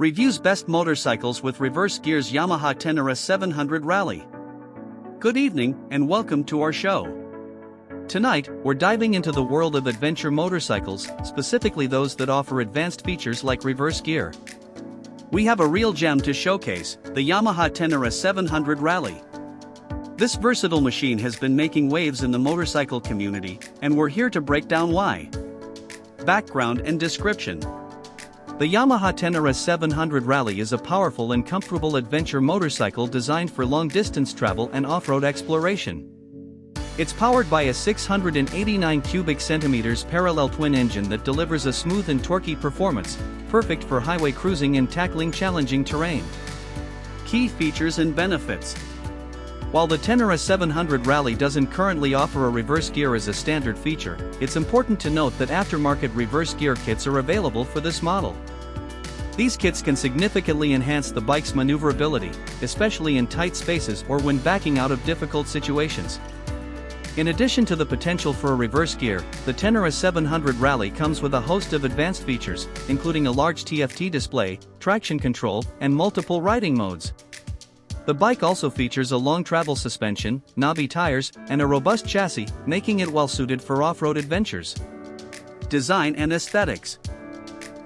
Reviews best motorcycles with reverse gears. Yamaha Ténéré 700 Rally. Good evening, and welcome to our show. Tonight, we're diving into the world of adventure motorcycles, specifically those that offer advanced features like reverse gear. We have a real gem to showcase, the Yamaha Ténéré 700 Rally. This versatile machine has been making waves in the motorcycle community, and we're here to break down why. Background and description. The Yamaha Ténéré 700 Rally is a powerful and comfortable adventure motorcycle designed for long-distance travel and off-road exploration. It's powered by a 689 cubic centimeters parallel twin engine that delivers a smooth and torquey performance, perfect for highway cruising and tackling challenging terrain. Key features and benefits. While the Ténéré 700 Rally doesn't currently offer a reverse gear as a standard feature, it's important to note that aftermarket reverse gear kits are available for this model. These kits can significantly enhance the bike's maneuverability, especially in tight spaces or when backing out of difficult situations. In addition to the potential for a reverse gear, the Ténéré 700 Rally comes with a host of advanced features, including a large TFT display, traction control, and multiple riding modes. The bike also features a long travel suspension, knobby tires, and a robust chassis, making it well-suited for off-road adventures. Design and aesthetics.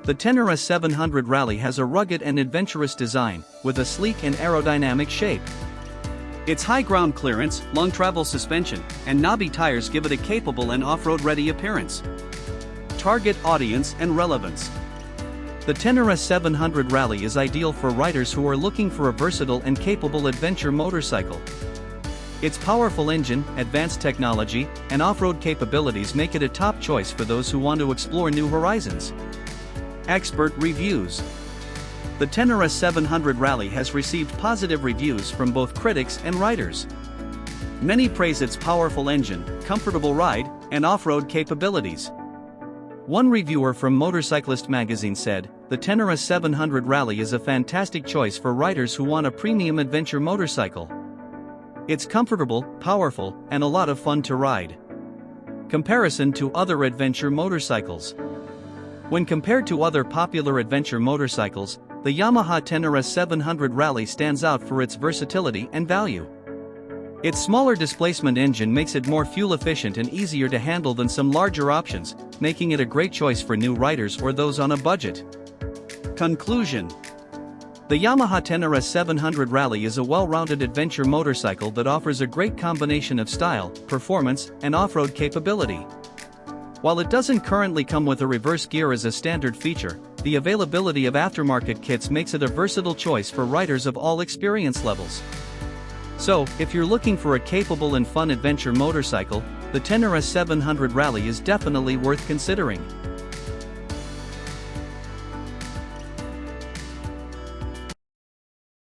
The Ténéré 700 Rally has a rugged and adventurous design, with a sleek and aerodynamic shape. Its high ground clearance, long travel suspension, and knobby tires give it a capable and off-road-ready appearance. Target audience and relevance. The Ténéré 700 Rally is ideal for riders who are looking for a versatile and capable adventure motorcycle. Its powerful engine, advanced technology, and off-road capabilities make it a top choice for those who want to explore new horizons. Expert reviews. The Ténéré 700 Rally has received positive reviews from both critics and riders. Many praise its powerful engine, comfortable ride, and off-road capabilities. One reviewer from Motorcyclist magazine said, "The Ténéré 700 Rally is a fantastic choice for riders who want a premium adventure motorcycle. It's comfortable, powerful, and a lot of fun to ride." Comparison to other adventure motorcycles. When compared to other popular adventure motorcycles, the Yamaha Ténéré 700 Rally stands out for its versatility and value. Its smaller displacement engine makes it more fuel-efficient and easier to handle than some larger options, making it a great choice for new riders or those on a budget. Conclusion. The Yamaha Ténéré 700 Rally is a well-rounded adventure motorcycle that offers a great combination of style, performance, and off-road capability. While it doesn't currently come with a reverse gear as a standard feature, the availability of aftermarket kits makes it a versatile choice for riders of all experience levels. So, if you're looking for a capable and fun adventure motorcycle, the Ténéré 700 Rally is definitely worth considering.